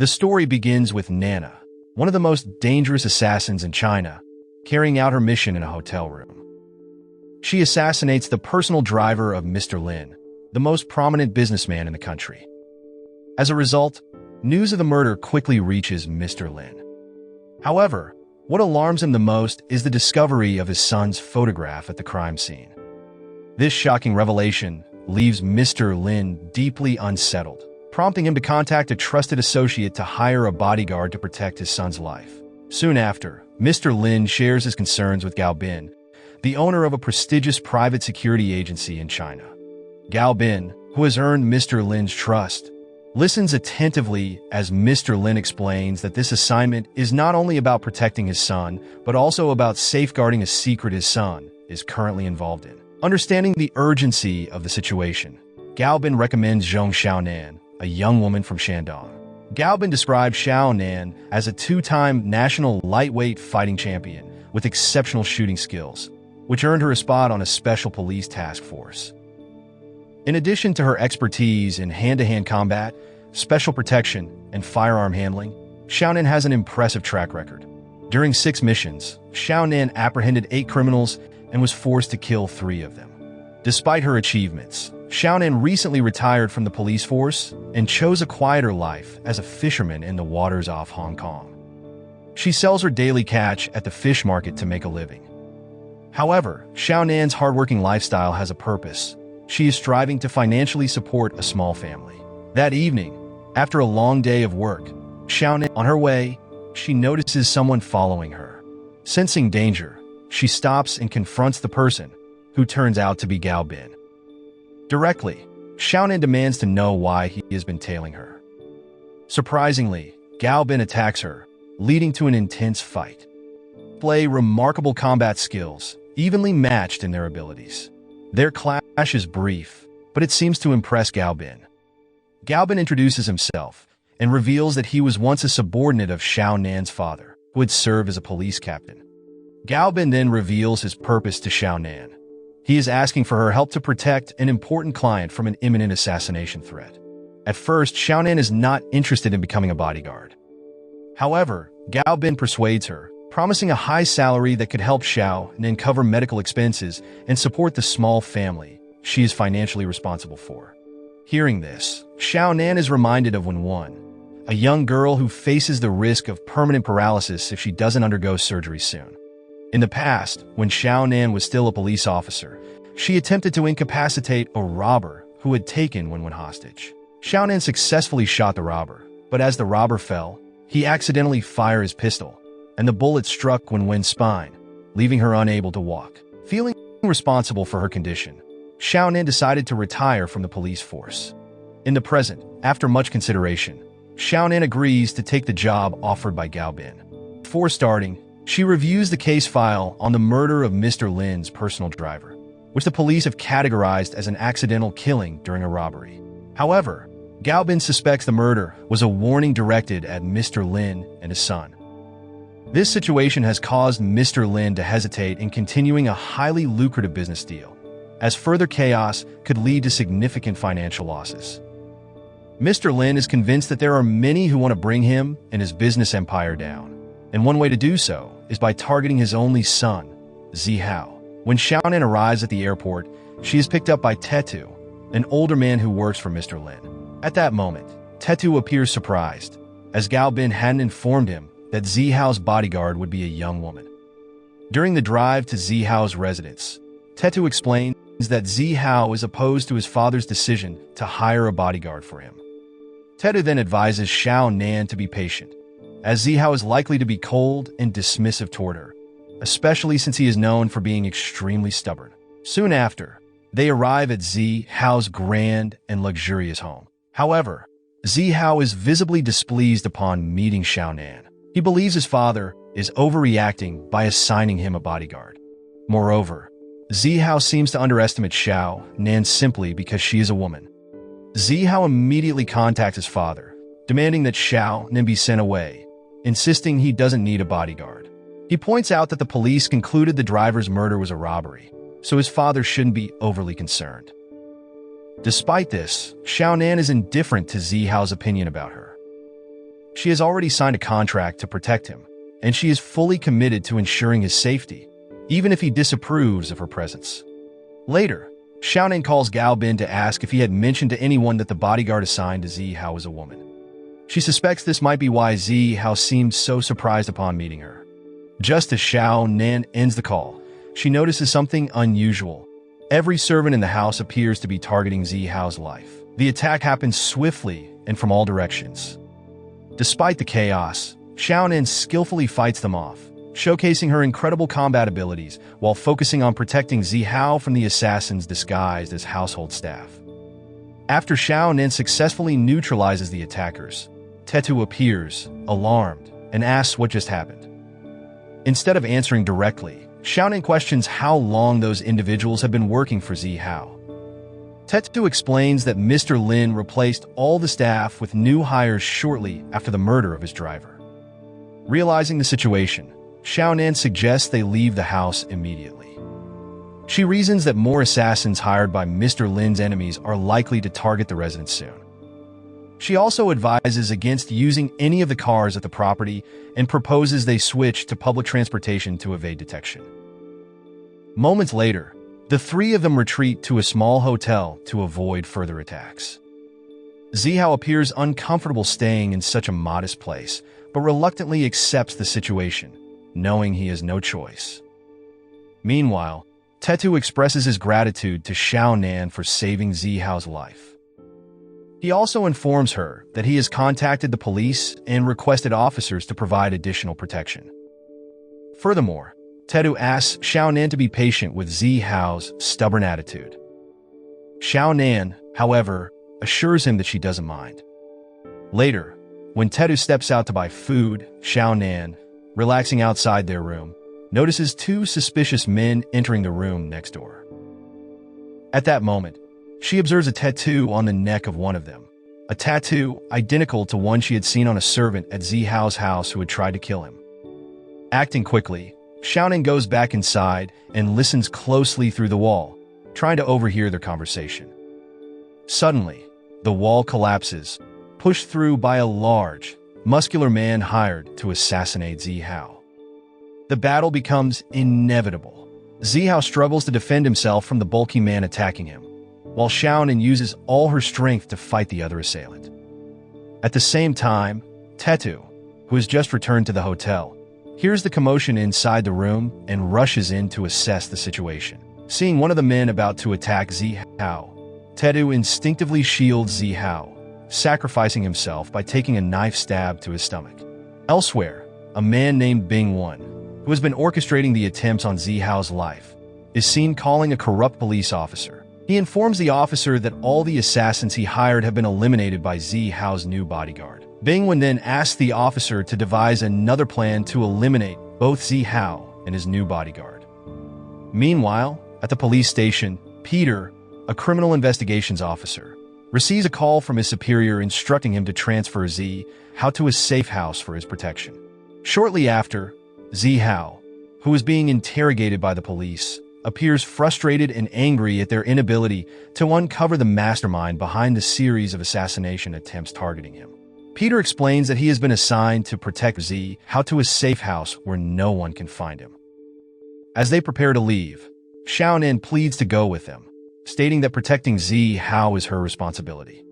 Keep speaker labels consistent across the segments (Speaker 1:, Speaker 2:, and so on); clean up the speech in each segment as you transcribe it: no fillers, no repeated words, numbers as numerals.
Speaker 1: The story begins with Nana, one of the most dangerous assassins in China, carrying out her mission in a hotel room. She assassinates the personal driver of Mr. Lin, the most prominent businessman in the country. As a result, news of the murder quickly reaches Mr. Lin. However, what alarms him the most is the discovery of his son's photograph at the crime scene. This shocking revelation leaves Mr. Lin deeply unsettled, prompting him to contact a trusted associate to hire a bodyguard to protect his son's life. Soon after, Mr. Lin shares his concerns with Gao Bin, the owner of a prestigious private security agency in China. Gao Bin, who has earned Mr. Lin's trust, listens attentively as Mr. Lin explains that this assignment is not only about protecting his son, but also about safeguarding a secret his son is currently involved in. Understanding the urgency of the situation, Gao Bin recommends Zhong Xiaonan, a young woman from Shandong. Gao Bin describes Xiaonan as a two-time national lightweight fighting champion with exceptional shooting skills, which earned her a spot on a special police task force. In addition to her expertise in hand-to-hand combat, special protection, and firearm handling, Xiaonan has an impressive track record. During 6 missions, Xiaonan apprehended 8 criminals and was forced to kill 3 of them. Despite her achievements, Xiaonan recently retired from the police force and chose a quieter life as a fisherman in the waters off Hong Kong. She sells her daily catch at the fish market to make a living. However, Xiaonan's hardworking lifestyle has a purpose. She is striving to financially support a small family. That evening, after a long day of work, Xiaonan, on her way, she notices someone following her. Sensing danger, she stops and confronts the person, who turns out to be Gao Bin. Directly, Xiaonan demands to know why he has been tailing her. Surprisingly, Gao Bin attacks her, leading to an intense fight. Display remarkable combat skills, evenly matched in their abilities. Their clash is brief, but it seems to impress Gao Bin. Gao Bin introduces himself and reveals that he was once a subordinate of Xiaonan's father, who had served as a police captain. Gao Bin then reveals his purpose to Xiaonan. He is asking for her help to protect an important client from an imminent assassination threat. At first, Xiaonan is not interested in becoming a bodyguard. However, Gao Bin persuades her, promising a high salary that could help Xiaonan cover medical expenses and support the small family she is financially responsible for. Hearing this, Xiaonan is reminded of Wen, a young girl who faces the risk of permanent paralysis if she doesn't undergo surgery soon. In the past, when Xiaonan was still a police officer, she attempted to incapacitate a robber who had taken Wen hostage. Xiaonan successfully shot the robber, but as the robber fell, he accidentally fired his pistol, and the bullet struck Wen's spine, leaving her unable to walk. Feeling responsible for her condition, Xiaonan decided to retire from the police force. In the present, after much consideration, Xiaonan agrees to take the job offered by Gao Bin. Before starting, she reviews the case file on the murder of Mr. Lin's personal driver, which the police have categorized as an accidental killing during a robbery. However, Gao Bin suspects the murder was a warning directed at Mr. Lin and his son. This situation has caused Mr. Lin to hesitate in continuing a highly lucrative business deal, as further chaos could lead to significant financial losses. Mr. Lin is convinced that there are many who want to bring him and his business empire down, and one way to do so is by targeting his only son, Zihao. When Xiaonan arrives at the airport, she is picked up by Tetu, an older man who works for Mr. Lin. At that moment, Tetu appears surprised, as Gao Bin hadn't informed him that Zihao's bodyguard would be a young woman. During the drive to Zihao's residence, Tetu explains that Zihao is opposed to his father's decision to hire a bodyguard for him. Tetu then advises Xiaonan to be patient, as Zihao is likely to be cold and dismissive toward her, especially since he is known for being extremely stubborn. Soon after, they arrive at Zihao's grand and luxurious home. However, Zihao is visibly displeased upon meeting Xiaonan. He believes his father is overreacting by assigning him a bodyguard. Moreover, Zihao seems to underestimate Xiaonan simply because she is a woman. Zihao immediately contacts his father, demanding that Xiaonan be sent away, insisting he doesn't need a bodyguard. He points out that the police concluded the driver's murder was a robbery, so his father shouldn't be overly concerned. Despite this, Xiaonan is indifferent to Zihao's opinion about her. She has already signed a contract to protect him, and she is fully committed to ensuring his safety, even if he disapproves of her presence. Later, Xiaonan calls Gao Bin to ask if he had mentioned to anyone that the bodyguard assigned to Zihao was a woman. She suspects this might be why Zihao seemed so surprised upon meeting her. Just as Xiaonan ends the call, she notices something unusual. Every servant in the house appears to be targeting Zihao's life. The attack happens swiftly and from all directions. Despite the chaos, Xiaonan skillfully fights them off, showcasing her incredible combat abilities while focusing on protecting Zihao from the assassins disguised as household staff. After Xiaonan successfully neutralizes the attackers, Tetu appears, alarmed, and asks what just happened. Instead of answering directly, Xiaonan questions how long those individuals have been working for Zihao. Tetu explains that Mr. Lin replaced all the staff with new hires shortly after the murder of his driver. Realizing the situation, Xiaonan suggests they leave the house immediately. She reasons that more assassins hired by Mr. Lin's enemies are likely to target the residents soon. She also advises against using any of the cars at the property and proposes they switch to public transportation to evade detection. Moments later, the three of them retreat to a small hotel to avoid further attacks. Zihao appears uncomfortable staying in such a modest place, but reluctantly accepts the situation, knowing he has no choice. Meanwhile, Tetu expresses his gratitude to Xiaonan for saving Zihao's life. He also informs her that he has contacted the police and requested officers to provide additional protection. Furthermore, Tetu asks Xiaonan to be patient with Zihao's stubborn attitude. Xiaonan, however, assures him that she doesn't mind. Later, when Tetu steps out to buy food, Xiaonan, relaxing outside their room, notices two suspicious men entering the room next door. At that moment, she observes a tattoo on the neck of one of them, a tattoo identical to one she had seen on a servant at Zihao's house who had tried to kill him. Acting quickly, Xiaonan goes back inside and listens closely through the wall, trying to overhear their conversation. Suddenly, the wall collapses, pushed through by a large, muscular man hired to assassinate Zihao. The battle becomes inevitable. Zihao struggles to defend himself from the bulky man attacking him, while Xiaonan uses all her strength to fight the other assailant. At the same time, Tetu, who has just returned to the hotel, hears the commotion inside the room and rushes in to assess the situation. Seeing one of the men about to attack Zihao, Tetu instinctively shields Zihao, sacrificing himself by taking a knife stab to his stomach. Elsewhere, a man named Bing Wan, who has been orchestrating the attempts on Zihao's life, is seen calling a corrupt police officer. He informs the officer that all the assassins he hired have been eliminated by Zihao's new bodyguard. Bing Wan then asks the officer to devise another plan to eliminate both Zihao and his new bodyguard. Meanwhile, at the police station, Peter, a criminal investigations officer, receives a call from his superior instructing him to transfer Zihao to a safe house for his protection. Shortly after, Zihao, who is being interrogated by the police, appears frustrated and angry at their inability to uncover the mastermind behind the series of assassination attempts targeting him. Peter explains that he has been assigned to protect Zihao to a safe house where no one can find him. As they prepare to leave, Xiaonan pleads to go with them, stating that protecting Zihao is her responsibility.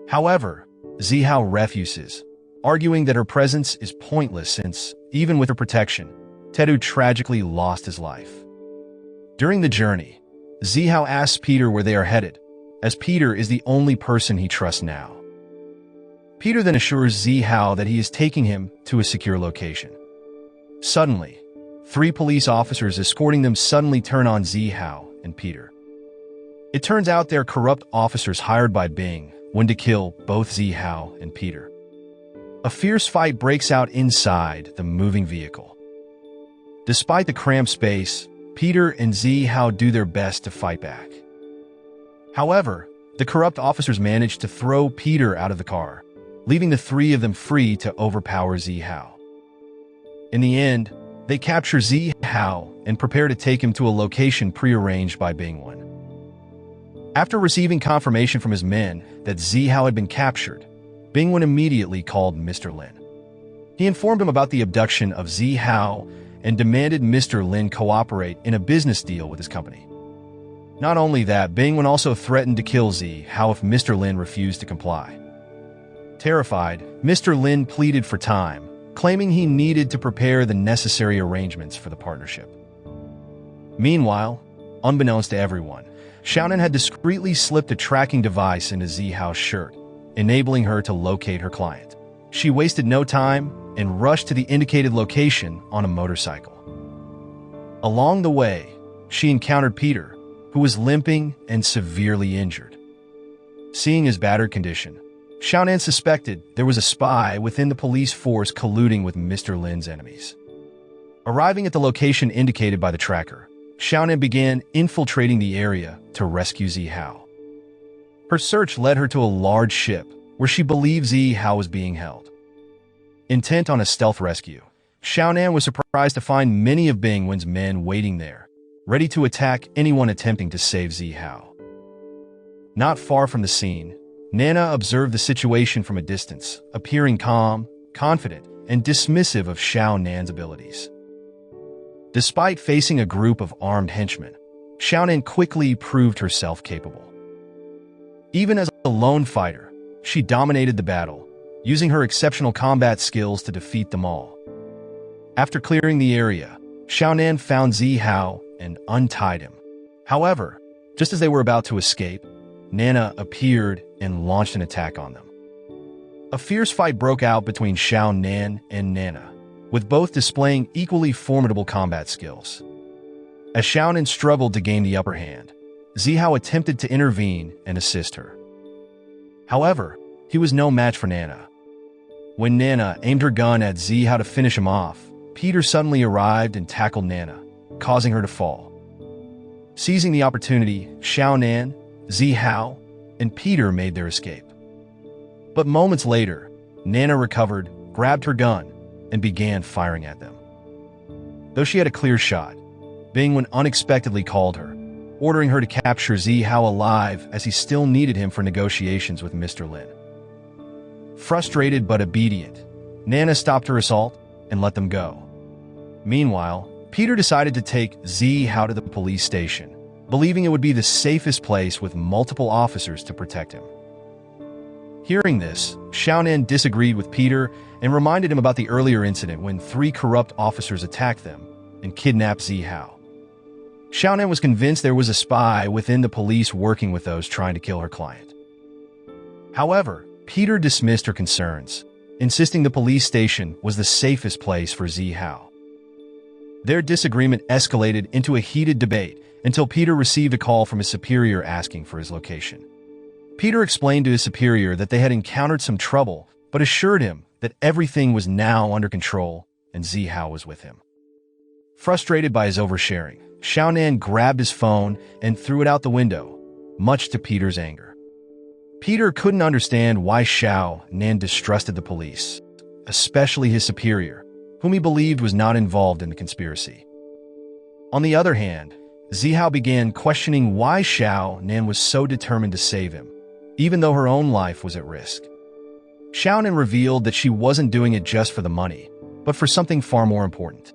Speaker 1: However, Zihao refuses, arguing that her presence is pointless since, even with her protection, Tetu tragically lost his life. During the journey, Zihao asks Peter where they are headed, as Peter is the only person he trusts now. Peter then assures Zihao that he is taking him to a secure location. Suddenly, three police officers escorting them suddenly turn on Zihao and Peter. It turns out they're corrupt officers hired by Bing Wan to kill both Zihao and Peter. A fierce fight breaks out inside the moving vehicle. Despite the cramped space, Peter and Zihao do their best to fight back. However, the corrupt officers manage to throw Peter out of the car, leaving the three of them free to overpower Zihao. In the end, they capture Zihao and prepare to take him to a location prearranged by Bing Wan. After receiving confirmation from his men that Zihao had been captured, Bingwen immediately called Mr. Lin. He informed him about the abduction of Zihao and demanded Mr. Lin cooperate in a business deal with his company. Not only that, Bingwen also threatened to kill Zihao if Mr. Lin refused to comply. Terrified, Mr. Lin pleaded for time, claiming he needed to prepare the necessary arrangements for the partnership. Meanwhile, unbeknownst to everyone, Xiaonan had discreetly slipped a tracking device into Zihao's shirt, enabling her to locate her client. She wasted no time and rushed to the indicated location on a motorcycle. Along the way, she encountered Peter, who was limping and severely injured. Seeing his battered condition, Xiaonan suspected there was a spy within the police force colluding with Mr. Lin's enemies. Arriving at the location indicated by the tracker, Xiaonan began infiltrating the area to rescue Zihao. Her search led her to a large ship where she believed Zihao was being held. Intent on a stealth rescue, Xiaonan was surprised to find many of Bingwen's men waiting there, ready to attack anyone attempting to save Zihao. Not far from the scene, Nana observed the situation from a distance, appearing calm, confident, and dismissive of Xiaonan's abilities. Despite facing a group of armed henchmen, Xiaonan quickly proved herself capable. Even as a lone fighter, she dominated the battle, using her exceptional combat skills to defeat them all. After clearing the area, Xiaonan found Zihao and untied him. However, just as they were about to escape, Nana appeared and launched an attack on them. A fierce fight broke out between Xiaonan and Nana, with both displaying equally formidable combat skills. As Xiaonan struggled to gain the upper hand, Zihao attempted to intervene and assist her. However, he was no match for Nana. When Nana aimed her gun at Zihao to finish him off, Peter suddenly arrived and tackled Nana, causing her to fall. Seizing the opportunity, Xiaonan, Zihao, and Peter made their escape. But moments later, Nana recovered, grabbed her gun, and began firing at them. Though she had a clear shot, Bingwen unexpectedly called her, ordering her to capture Zihao alive as he still needed him for negotiations with Mr. Lin. Frustrated but obedient, Nana stopped her assault and let them go. Meanwhile, Peter decided to take Zihao to the police station, believing it would be the safest place with multiple officers to protect him. Hearing this, Xiaonan disagreed with Peter and reminded him about the earlier incident when 3 corrupt officers attacked them and kidnapped Zihao. Xiaonan was convinced there was a spy within the police working with those trying to kill her client. However, Peter dismissed her concerns, insisting the police station was the safest place for Zihao. Their disagreement escalated into a heated debate until Peter received a call from his superior asking for his location. Peter explained to his superior that they had encountered some trouble, but assured him that everything was now under control and Zihao was with him. Frustrated by his oversharing, Xiaonan grabbed his phone and threw it out the window, much to Peter's anger. Peter couldn't understand why Xiaonan distrusted the police, especially his superior, whom he believed was not involved in the conspiracy. On the other hand, Zihao began questioning why Xiaonan was so determined to save him, even though her own life was at risk. Xiaonan revealed that she wasn't doing it just for the money, but for something far more important.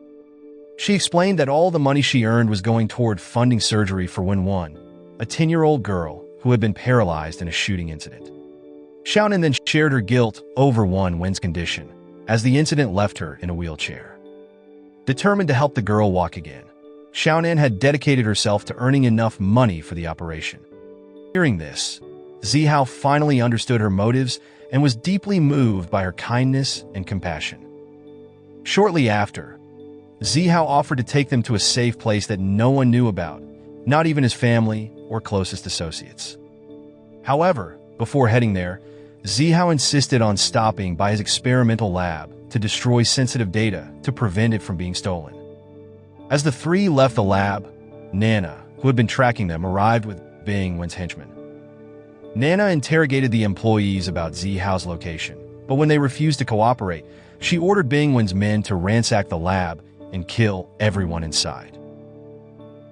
Speaker 1: She explained that all the money she earned was going toward funding surgery for Wenwan, a 10-year-old girl who had been paralyzed in a shooting incident. Xiaonan then shared her guilt over Wenwan's condition, as the incident left her in a wheelchair. Determined to help the girl walk again, Xiaonan had dedicated herself to earning enough money for the operation. Hearing this, Zihao finally understood her motives and was deeply moved by her kindness and compassion. Shortly after, Zihao offered to take them to a safe place that no one knew about, not even his family or closest associates. However, before heading there, Zihao insisted on stopping by his experimental lab to destroy sensitive data to prevent it from being stolen. As the 3 left the lab, Nana, who had been tracking them, arrived with Bingwen's henchmen. Nana interrogated the employees about Zihao's location, but when they refused to cooperate, she ordered Bingwen's men to ransack the lab and kill everyone inside.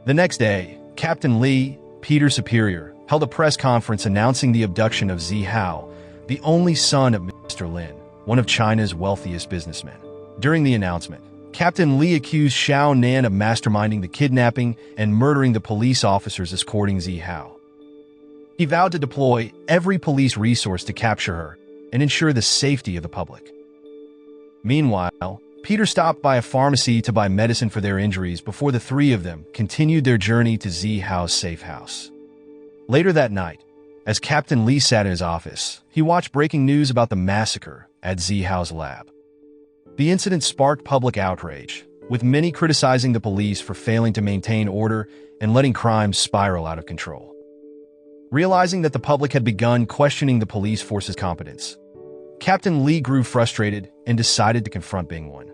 Speaker 1: The next day, Captain Li, Peter's superior, held a press conference announcing the abduction of Zihao, the only son of Mr. Lin, one of China's wealthiest businessmen. During the announcement, Captain Li accused Xiaonan of masterminding the kidnapping and murdering the police officers escorting Zihao. He vowed to deploy every police resource to capture her and ensure the safety of the public. Meanwhile, Peter stopped by a pharmacy to buy medicine for their injuries before the three of them continued their journey to Zihao's safe house. Later that night, as Captain Li sat in his office, he watched breaking news about the massacre at Zihao's lab. The incident sparked public outrage, with many criticizing the police for failing to maintain order and letting crime spiral out of control. Realizing that the public had begun questioning the police force's competence, Captain Li grew frustrated and decided to confront Bingwen.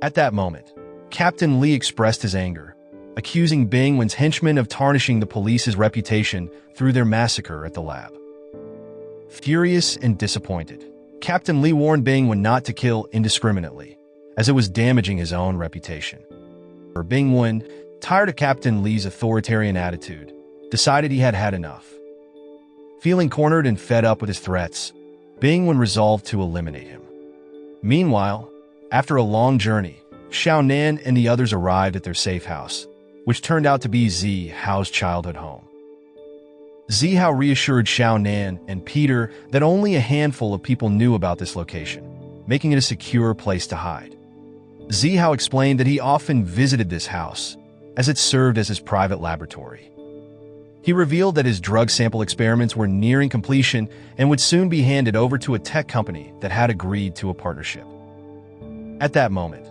Speaker 1: At that moment, Captain Li expressed his anger, accusing Bingwen's henchmen of tarnishing the police's reputation through their massacre at the lab. Furious and disappointed, Captain Li warned Bingwen not to kill indiscriminately, as it was damaging his own reputation. Bingwen, tired of Captain Li's authoritarian attitude, decided he had had enough. Feeling cornered and fed up with his threats, Bingwen resolved to eliminate him. Meanwhile, after a long journey, Xiaonan and the others arrived at their safe house, which turned out to be Zihao's childhood home. Zihao reassured Xiaonan and Peter that only a handful of people knew about this location, making it a secure place to hide. Zihao explained that he often visited this house, as it served as his private laboratory. He revealed that his drug sample experiments were nearing completion and would soon be handed over to a tech company that had agreed to a partnership. At that moment,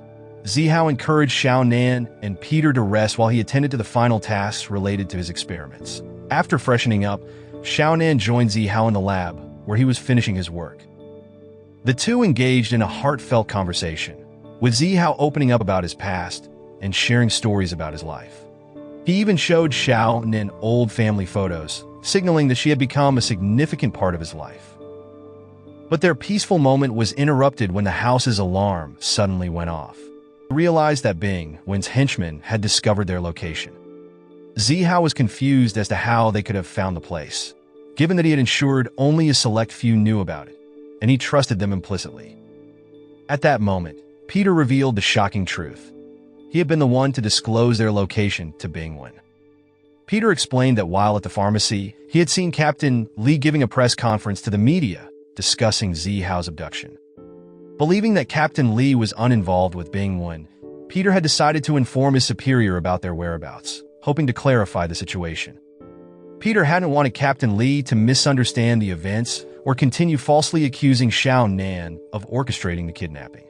Speaker 1: Zihao encouraged Xiaonan and Peter to rest while he attended to the final tasks related to his experiments. After freshening up, Xiaonan joined Zihao in the lab, where he was finishing his work. The two engaged in a heartfelt conversation, with Zihao opening up about his past and sharing stories about his life. He even showed Xiaonan old family photos, signaling that she had become a significant part of his life. But their peaceful moment was interrupted when the house's alarm suddenly went off. They realized that Bingwen's henchmen had discovered their location. Zihao was confused as to how they could have found the place, given that he had ensured only a select few knew about it, and he trusted them implicitly. At that moment, Peter revealed the shocking truth. He had been the one to disclose their location to Bingwen. Peter explained that while at the pharmacy, he had seen Captain Li giving a press conference to the media discussing Zihao's abduction. Believing that Captain Li was uninvolved with Bingwen, Peter had decided to inform his superior about their whereabouts, hoping to clarify the situation. Peter hadn't wanted Captain Li to misunderstand the events or continue falsely accusing Xiaonan of orchestrating the kidnapping.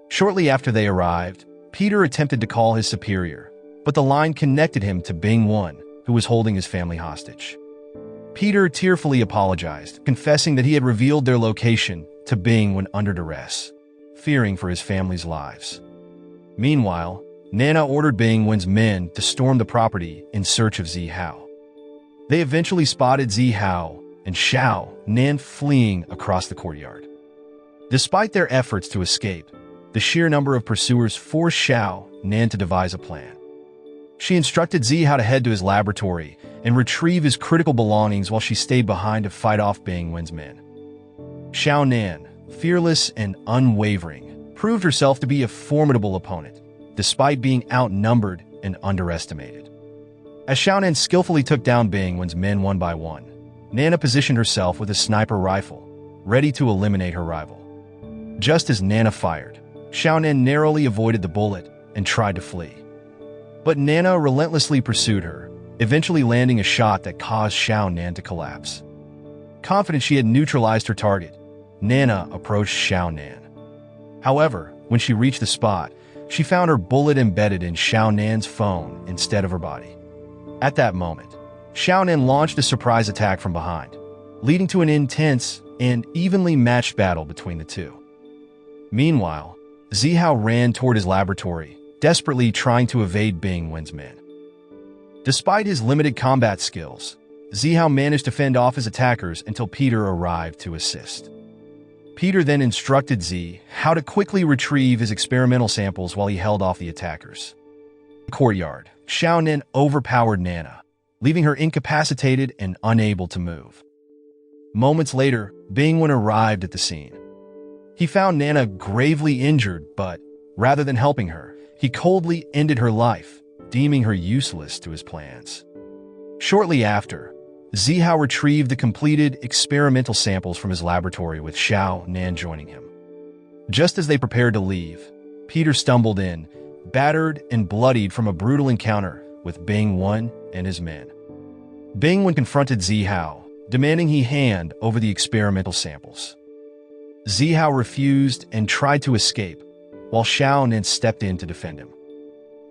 Speaker 1: Shortly after they arrived, Peter attempted to call his superior, but the line connected him to Bingwen, who was holding his family hostage. Peter tearfully apologized, confessing that he had revealed their location to Bingwen under duress, fearing for his family's lives. Meanwhile, Nana ordered Bingwen's men to storm the property in search of Zihao. They eventually spotted Zihao and Xiaonan fleeing across the courtyard. Despite their efforts to escape, the sheer number of pursuers forced Xiaonan to devise a plan. She instructed Zihao to head to his laboratory and retrieve his critical belongings while she stayed behind to fight off Bingwen's men. Xiaonan, fearless and unwavering, proved herself to be a formidable opponent, despite being outnumbered and underestimated. As Xiaonan skillfully took down Bingwen's men one by one, Nana positioned herself with a sniper rifle, ready to eliminate her rival. Just as Nana fired, Xiaonan narrowly avoided the bullet and tried to flee. But Nana relentlessly pursued her, eventually landing a shot that caused Xiaonan to collapse. Confident she had neutralized her target, Nana approached Xiaonan. However, when she reached the spot, she found her bullet embedded in Xiaonan's phone instead of her body. At that moment, Xiaonan launched a surprise attack from behind, leading to an intense and evenly matched battle between the two. Meanwhile, Zihao ran toward his laboratory, desperately trying to evade Bingwen's men. Despite his limited combat skills, Zihao managed to fend off his attackers until Peter arrived to assist. Peter then instructed Zihao to quickly retrieve his experimental samples while he held off the attackers. In the courtyard, Xiaonan overpowered Nana, leaving her incapacitated and unable to move. Moments later, Bingwen arrived at the scene. He found Nana gravely injured, but rather than helping her, he coldly ended her life, deeming her useless to his plans. Shortly after, Zihao retrieved the completed experimental samples from his laboratory with Xiaonan joining him. Just as they prepared to leave, Peter stumbled in, battered and bloodied from a brutal encounter with Bingwen and his men. Bingwen confronted Zihao, demanding he hand over the experimental samples. Zihao refused and tried to escape, while Xiaonan stepped in to defend him.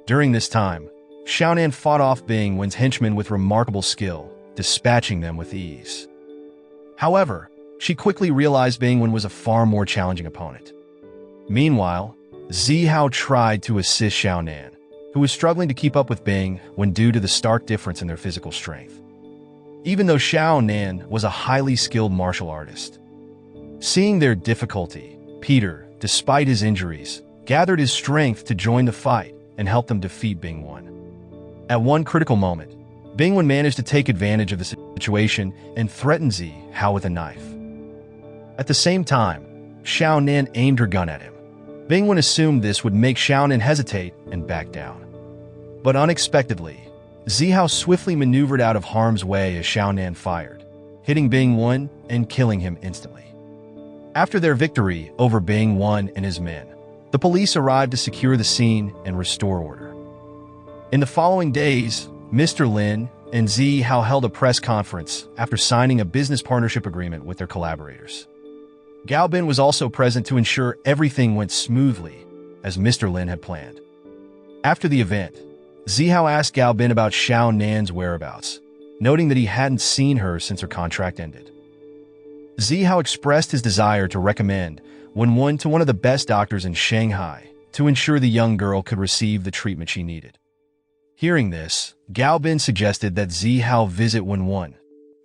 Speaker 1: During this time, Xiaonan fought off Bingwen's henchmen with remarkable skill, dispatching them with ease. However, she quickly realized Bingwen was a far more challenging opponent. Meanwhile, Zihao tried to assist Xiaonan, who was struggling to keep up with Bingwen due to the stark difference in their physical strength. Even though Xiaonan was a highly skilled martial artist. Seeing their difficulty, Peter, despite his injuries, gathered his strength to join the fight and help them defeat Bingwen. At one critical moment, Bingwen managed to take advantage of the situation and threatened Zihao with a knife. At the same time, Xiaonan aimed her gun at him. Bingwen assumed this would make Xiaonan hesitate and back down. But unexpectedly, Zihao swiftly maneuvered out of harm's way as Xiaonan fired, hitting Bingwen and killing him instantly. After their victory over Bingwen and his men, the police arrived to secure the scene and restore order. In the following days, Mr. Lin and Zihao held a press conference after signing a business partnership agreement with their collaborators. Gao Bin was also present to ensure everything went smoothly, as Mr. Lin had planned. After the event, Zihao asked Gao Bin about Xiaonan's whereabouts, noting that he hadn't seen her since her contract ended. Zihao expressed his desire to recommend Wenwen to one of the best doctors in Shanghai to ensure the young girl could receive the treatment she needed. Hearing this, Gao Bin suggested that Zihao visit Wenwen,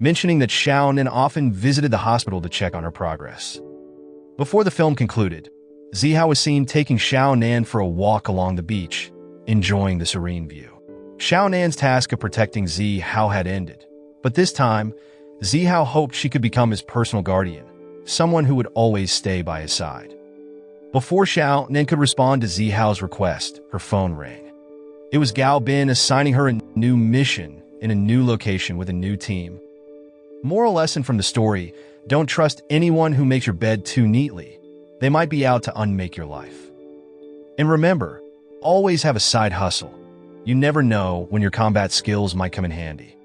Speaker 1: mentioning that Xiaonan often visited the hospital to check on her progress. Before the film concluded, Zihao was seen taking Xiaonan for a walk along the beach, enjoying the serene view. Xiaonan's task of protecting Zihao had ended, but this time, Zihao hoped she could become his personal guardian, someone who would always stay by his side. Before Xiaonan could respond to Zihao's request, her phone rang. It was Gao Bin assigning her a new mission in a new location with a new team. Moral lesson from the story: don't trust anyone who makes your bed too neatly. They might be out to unmake your life. And remember, always have a side hustle. You never know when your combat skills might come in handy.